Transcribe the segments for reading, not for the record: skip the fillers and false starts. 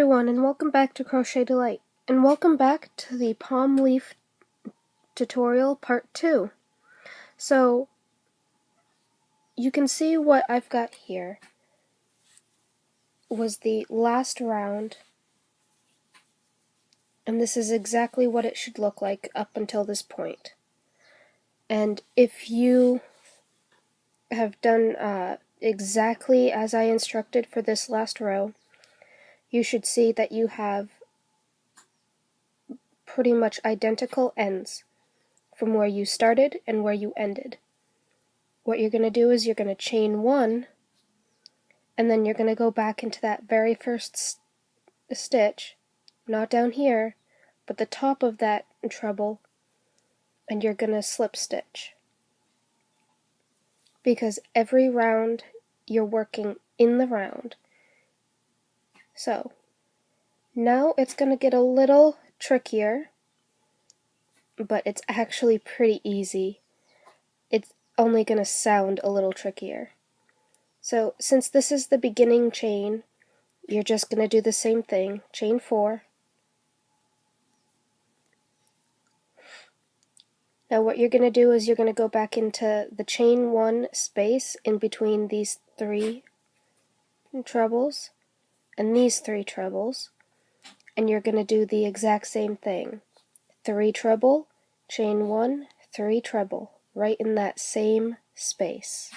everyone, and welcome back to Crochet Delight, and welcome back to the palm leaf tutorial part 2. So, you can see what I've got here was the last round, and this is exactly what it should look like up until this point. And if you have done exactly as I instructed for this last row, you should see that you have pretty much identical ends from where you started and where you ended. What you're going to do is you're going to chain one, and then you're going to go back into that very first stitch, not down here, but the top of that treble, and you're going to slip stitch. Because every round you're working in the round. So, now it's going to get a little trickier, but it's actually pretty easy. It's only going to sound a little trickier. So, since this is the beginning chain, you're just going to do the same thing, chain 4. Now what you're going to do is you're going to go back into the chain 1 space in between these 3 trebles and these 3 trebles, and you're going to do the exact same thing. 3 treble, chain 1, 3 treble, right in that same space.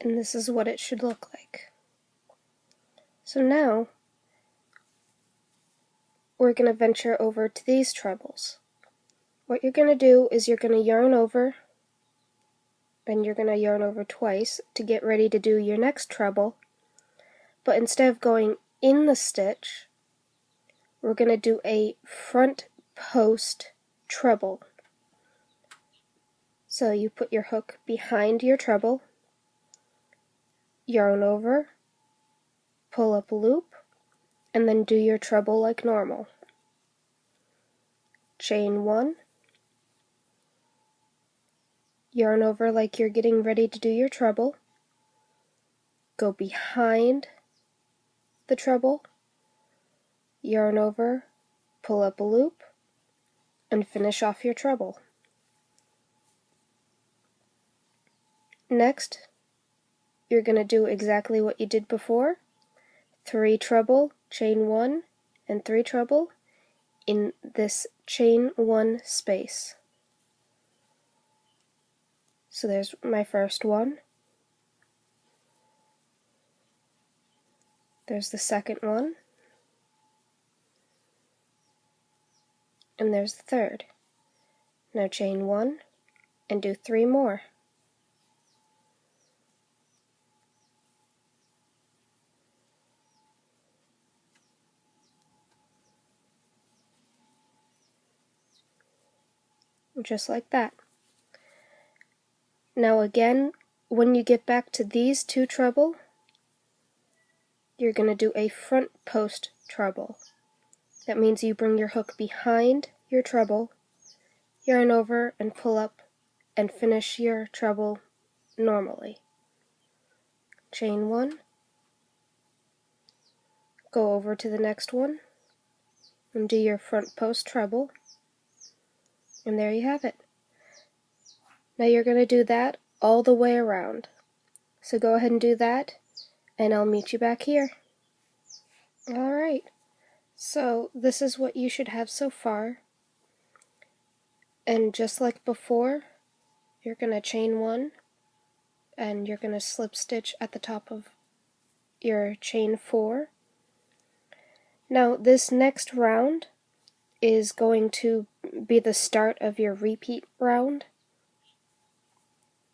And this is what it should look like. So now we're going to venture over to these trebles. What you're going to do is you're going to yarn over, and you're going to yarn over twice to get ready to do your next treble, but instead of going in the stitch, we're going to do a front post treble. So you put your hook behind your treble, yarn over, pull up a loop, and then do your treble like normal. Chain 1, yarn over like you're getting ready to do your treble, go behind the treble, yarn over, pull up a loop, and finish off your treble. Next, you're going to do exactly what you did before, 3 treble, chain 1, and 3 treble in this chain 1 space. So there's my first one, there's the second one, and there's the third. Now chain 1 and do 3 more. Just like that. Now again, when you get back to these 2 treble, you're going to do a front post treble. That means you bring your hook behind your treble, yarn over and pull up, and finish your treble normally. Chain 1, go over to the next one, and do your front post treble, and there you have it. Now you're going to do that all the way around. So go ahead and do that, and I'll meet you back here. Alright, so this is what you should have so far. And just like before, you're going to chain 1, and you're going to slip stitch at the top of your chain 4. Now this next round is going to be the start of your repeat round.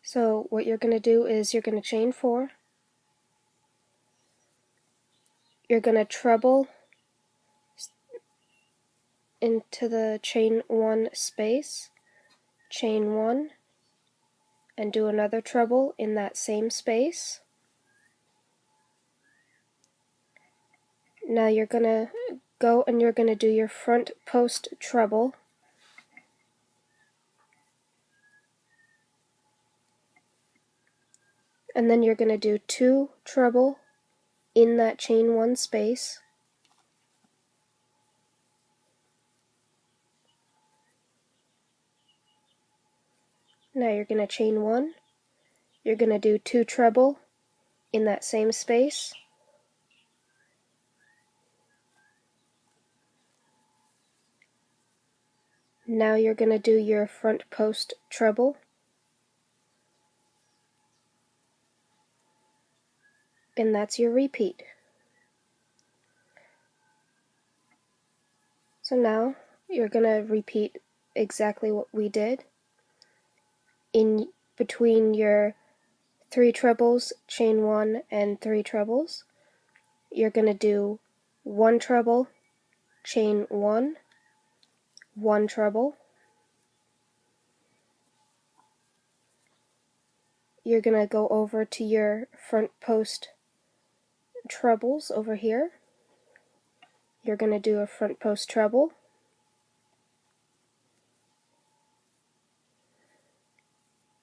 So what you're going to do is you're going to chain 4, you're going to treble into the chain 1 space, chain 1, and do another treble in that same space. Now you're going to go and you're going to do your front post treble. And then you're going to do 2 treble in that chain 1 space. Now you're going to chain 1. You're going to do 2 treble in that same space. Now you're going to do your front post treble. And that's your repeat. So now you're going to repeat exactly what we did. In between your 3 trebles, chain 1 and 3 trebles, you're going to do 1 treble, chain 1, 1 treble. You're going to go over to your front post trebles over here. You're going to do a front post treble.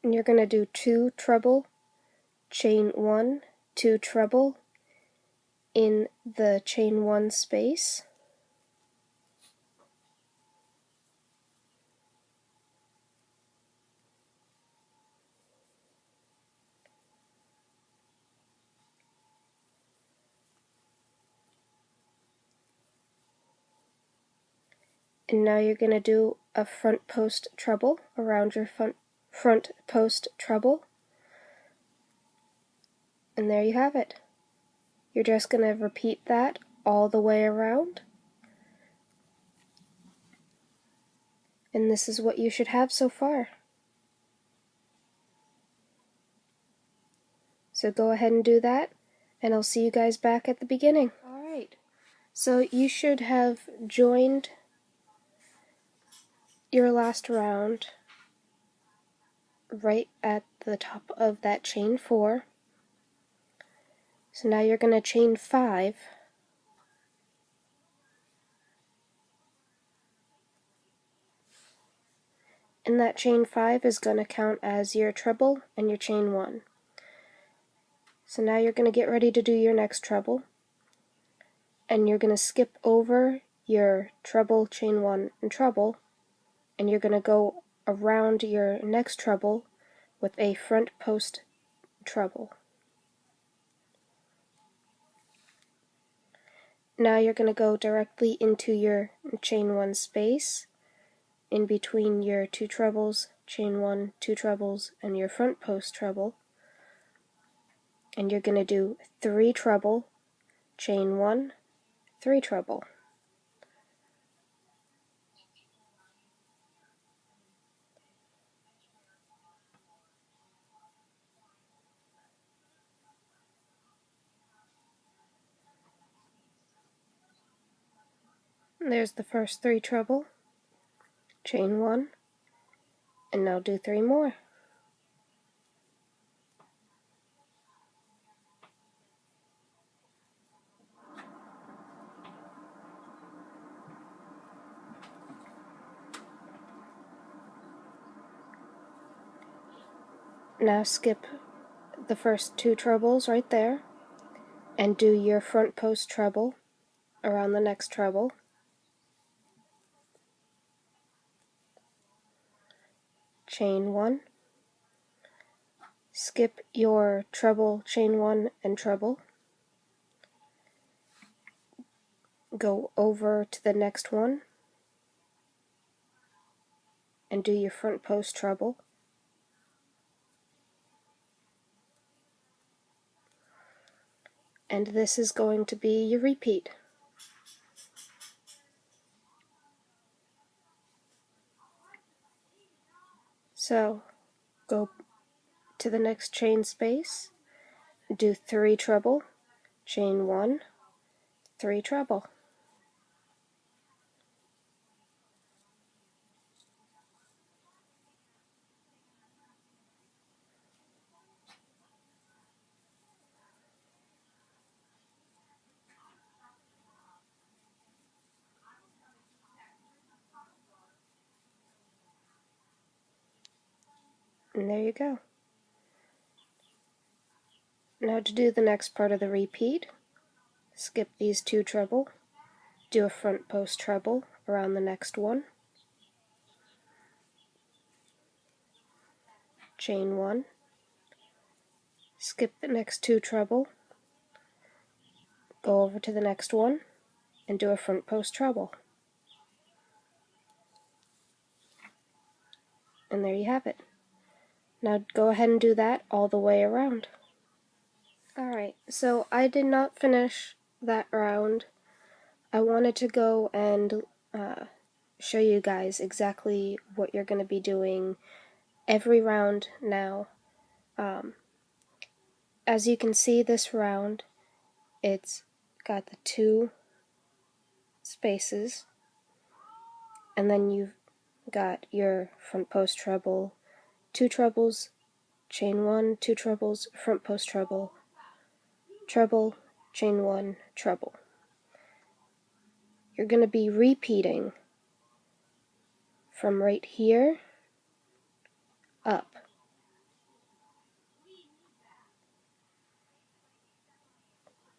And you're going to do 2 treble, chain 1, 2 treble in the chain 1 space. And now you're going to do a front post treble around your front post treble. And there you have it. You're just going to repeat that all the way around. And this is what you should have so far. So go ahead and do that, and I'll see you guys back at the beginning. Alright, so you should have joined your last round right at the top of that chain 4. So now you're going to chain 5. And that chain 5 is going to count as your treble and your chain 1. So now you're going to get ready to do your next treble. And you're going to skip over your treble, chain 1, and treble. And you're going to go around your next treble with a front post treble. Now you're going to go directly into your chain 1 space in between your 2 trebles, chain 1, 2 trebles, and your front post treble. And you're going to do 3 treble, chain 1, 3 treble. There's the first 3 treble, chain 1, and now do 3 more. Now skip the first 2 trebles right there and do your front post treble around the next treble. Chain 1. Skip your treble, chain 1, and treble. Go over to the next one and do your front post treble. And this is going to be your repeat. So go to the next chain space, do 3 treble, chain 1, 3 treble. And there you go. Now to do the next part of the repeat, skip these 2 treble, do a front post treble around the next one, chain 1, skip the next 2 treble, go over to the next one, and do a front post treble. And there you have it. Now go ahead and do that all the way around. Alright, so I did not finish that round. I wanted to go and show you guys exactly what you're going to be doing every round now. As you can see, this round, it's got the 2 spaces, and then you've got your front post treble, 2 trebles, chain 1, 2 trebles, front post treble, treble, chain 1, treble. You're going to be repeating from right here up.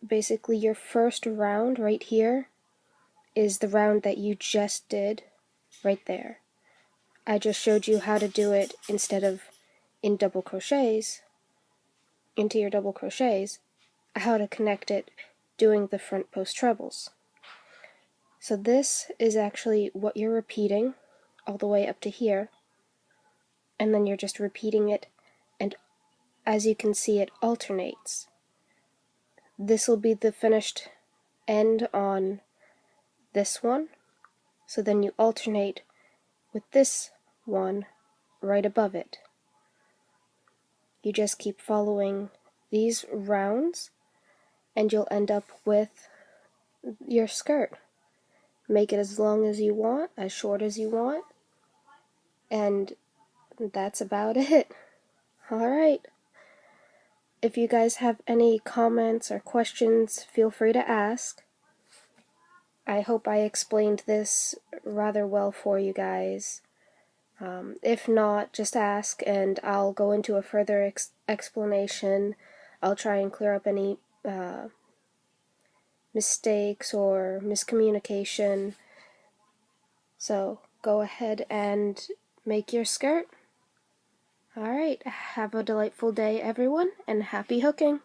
Basically, your first round right here is the round that you just did right there. I just showed you how to do it instead of in double crochets, into your double crochets, how to connect it doing the front post trebles. So this is actually what you're repeating all the way up to here, and then you're just repeating it, and as you can see, it alternates. This will be the finished end on this one, so then you alternate with this one right above it. You just keep following these rounds and you'll end up with your skirt. Make it as long as you want, as short as you want, and that's about it. Alright. If you guys have any comments or questions, feel free to ask. I hope I explained this rather well for you guys. If not, just ask and I'll go into a further explanation. I'll try and clear up any mistakes or miscommunication. So go ahead and make your skirt. Alright, have a delightful day everyone, and happy hooking!